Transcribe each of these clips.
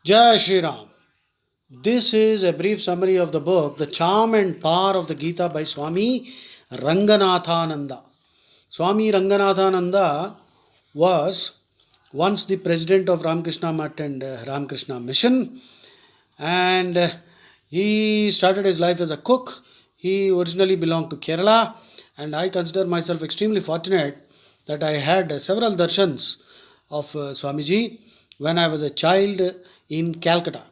Jai Shri Ram. This is a brief summary of the book, The Charm and Power of the Gita by Swami Ranganathananda. Swami Ranganathananda was once the president of Ramakrishna Mutt and Ramakrishna Mission, and he started his life as a cook. He originally belonged to Kerala, and I consider myself extremely fortunate that I had several darshans of Swamiji when I was a child in Calcutta.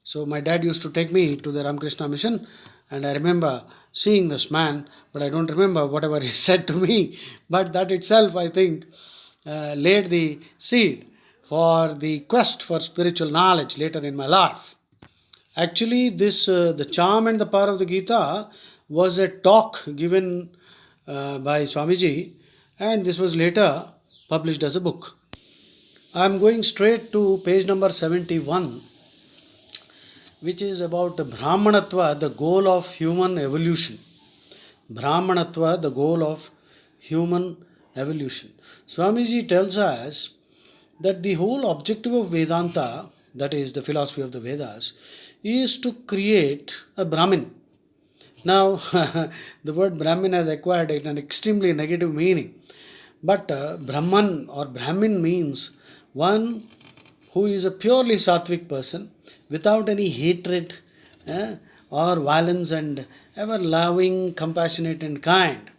So my dad used to take me to the Ramakrishna mission, and I remember seeing this man, but I don't remember whatever he said to me. But that itself, I think, laid the seed for the quest for spiritual knowledge later in my life. Actually, this the charm and the power of the Gita was a talk given by Swamiji, and this was later published as a book. I am going straight to page number 71, which is about Brahmanatva, the goal of human evolution. Brahmanatva, the goal of human evolution. Swamiji tells us that the whole objective of Vedanta, that is the philosophy of the Vedas, is to create a Brahmin. Now, the word Brahmin has acquired an extremely negative meaning. But Brahman or Brahmin means one who is a purely sattvic person without any hatred or violence and ever loving, compassionate, and kind.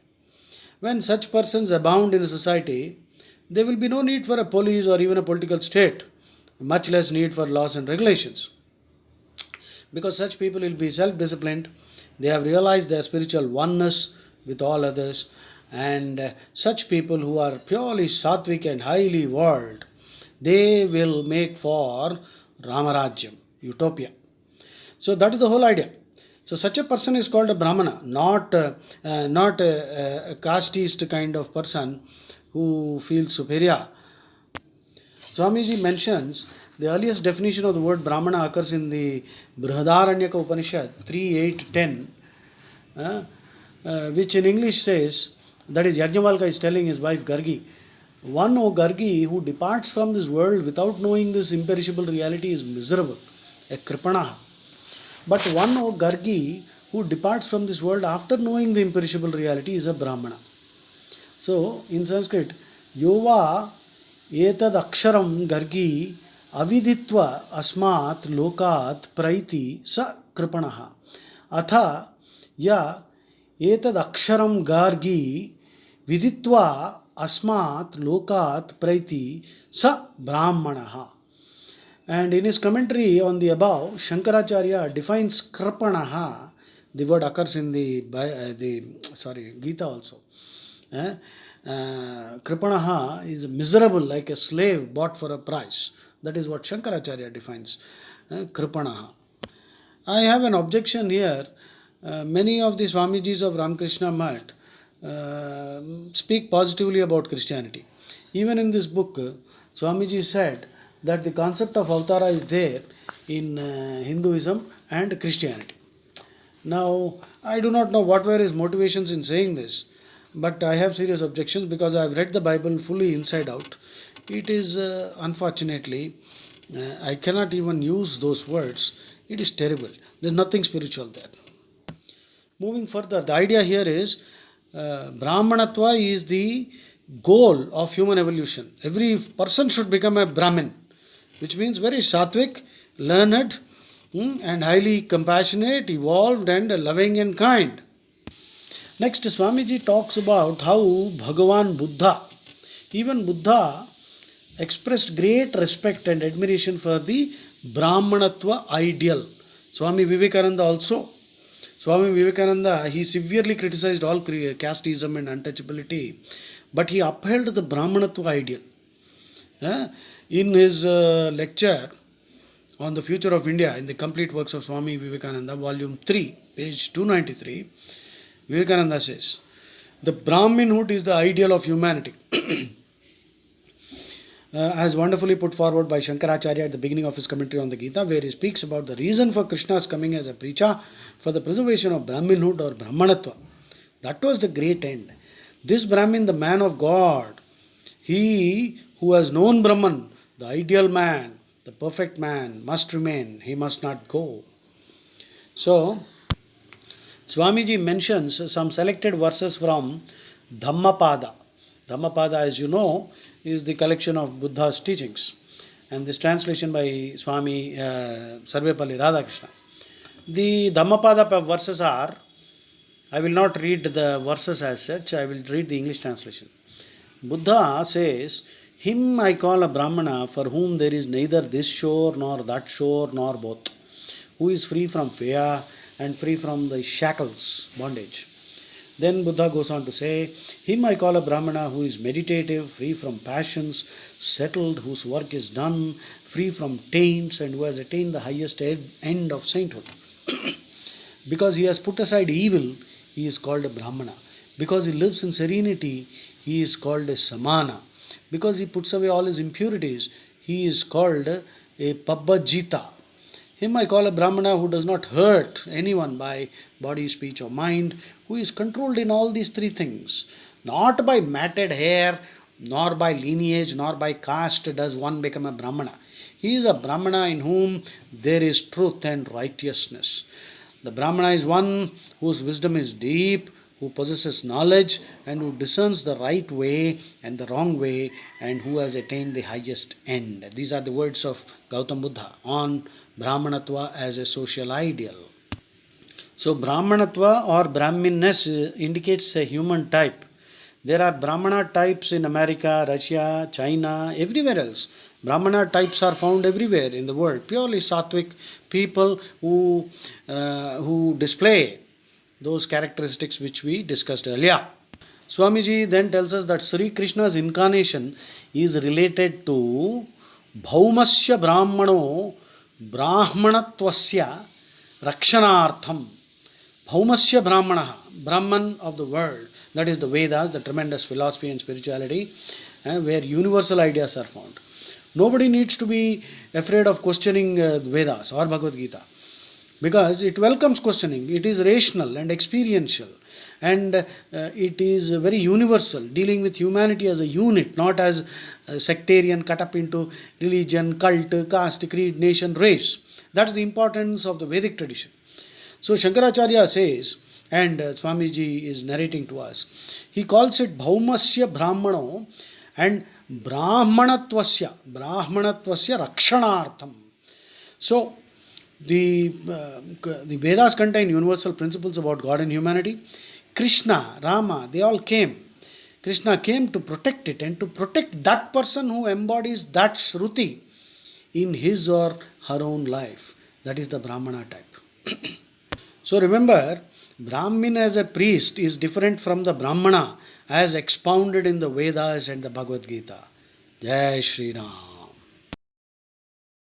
When such persons abound in a society, there will be no need for a police or even a political state, much less need for laws and regulations. Because such people will be self disciplined, they have realized their spiritual oneness with all others, and such people who are purely sattvic and highly evolved, they will make for Ramarajyam, utopia. So that is the whole idea. So such a person is called a Brahmana, not a casteist kind of person who feels superior. Swamiji mentions the earliest definition of the word Brahmana occurs in the Brihadaranyaka Upanishad 3.8.10, which in English says, that is Yajnavalkya is telling his wife Gargi, one, O Gargi, who departs from this world without knowing this imperishable reality is miserable, a kripanaha. But one, O Gargi, who departs from this world after knowing the imperishable reality is a Brahmana. So, in Sanskrit, Yova etad aksharam Gargi aviditva asmat lokat praiti sa kripanaha. Atha ya etad aksharam Gargi viditva asmat lokat praiti sa brahmanaha. And in his commentary on the above, Shankaracharya defines kripanaha. The word occurs in the Gita also. Kripanaha is miserable, like a slave bought for a price. That is what Shankaracharya defines kripanaha. I have an objection here. Many of the Swamijis of Ramakrishna Mutt speak positively about Christianity. Even in this book, Swamiji said that the concept of Avtara is there in Hinduism and Christianity. Now, I do not know what were his motivations in saying this, but I have serious objections because I have read the Bible fully inside out. It is unfortunately, I cannot even use those words. It is terrible. There is nothing spiritual there. Moving further, the idea here is Brahmanatva is the goal of human evolution. Every person should become a Brahmin, which means very sattvic, learned, and highly compassionate, evolved, and loving and kind. Next, Swamiji talks about how Bhagavan Buddha, even Buddha, expressed great respect and admiration for the Brahmanatva ideal. Swami Vivekananda also. Swami Vivekananda, he severely criticized all casteism and untouchability, but he upheld the Brahmanatva ideal. In his lecture on the future of India in the complete works of Swami Vivekananda, volume 3, page 293, Vivekananda says, the Brahminhood is the ideal of humanity. As wonderfully put forward by Shankaracharya at the beginning of his commentary on the Gita, where he speaks about the reason for Krishna's coming as a preacher for the preservation of Brahminhood or Brahmanatva. That was the great end. This Brahmin, the man of God, he who has known Brahman, the ideal man, The perfect man must remain, he must not go. So, Swamiji mentions some selected verses from Dhammapada. Dhammapada, as you know, is the collection of Buddha's teachings. And this translation by Swami Sarvepalli Radhakrishna. The Dhammapada verses are, I will not read the verses as such, I will read the English translation. Buddha says, "Him I call a Brahmana for whom there is neither this shore nor that shore nor both, who is free from fear and free from the shackles, bondage." Then Buddha goes on to say, "Him I call a Brahmana who is meditative, free from passions, settled, whose work is done, free from taints, and who has attained the highest end of sainthood." Because he has put aside evil, he is called a Brahmana. Because he lives in serenity, he is called a Samana. Because he puts away all his impurities, he is called a Pabbajita. Him I call a Brahmana who does not hurt anyone by body, speech, or mind, who is controlled in all these three things. Not by matted hair, nor by lineage, nor by caste does one become a Brahmana. He is a Brahmana in whom there is truth and righteousness. The Brahmana is one whose wisdom is deep, who possesses knowledge, and who discerns the right way and the wrong way, and who has attained the highest end. These are the words of Gautam Buddha on Brahmanatva as a social ideal. So, Brahmanatva or Brahminness indicates a human type. There are Brahmana types in America, Russia, China, everywhere else. Brahmana types are found everywhere in the world. Purely sattvic people who display those characteristics which we discussed earlier. Swamiji then tells us that Sri Krishna's incarnation is related to Bhaumasya Brahmano Brahmanatvasya Rakshanartham. Bhaumasya Brahmana, Brahman of the world, that is the Vedas, the tremendous philosophy and spirituality, where universal ideas are found. Nobody needs to be afraid of questioning Vedas or Bhagavad Gita, because it welcomes questioning. It is rational and experiential, and it is very universal, dealing with humanity as a unit, not as sectarian, cut up into religion, cult, caste, creed, nation, race. That's the importance of the Vedic tradition. So Shankaracharya says, and Swamiji is narrating to us, he calls it Bhaumasya Brahmano and Brahmanatvasya Rakshanartham. So the Vedas contain universal principles about God and humanity. Krishna, Rama, they all came. Krishna came to protect it and to protect that person who embodies that Shruti in his or her own life. That is the Brahmana type. So remember, Brahmin as a priest is different from the Brahmana as expounded in the Vedas and the Bhagavad Gita. Jai Shri Ram.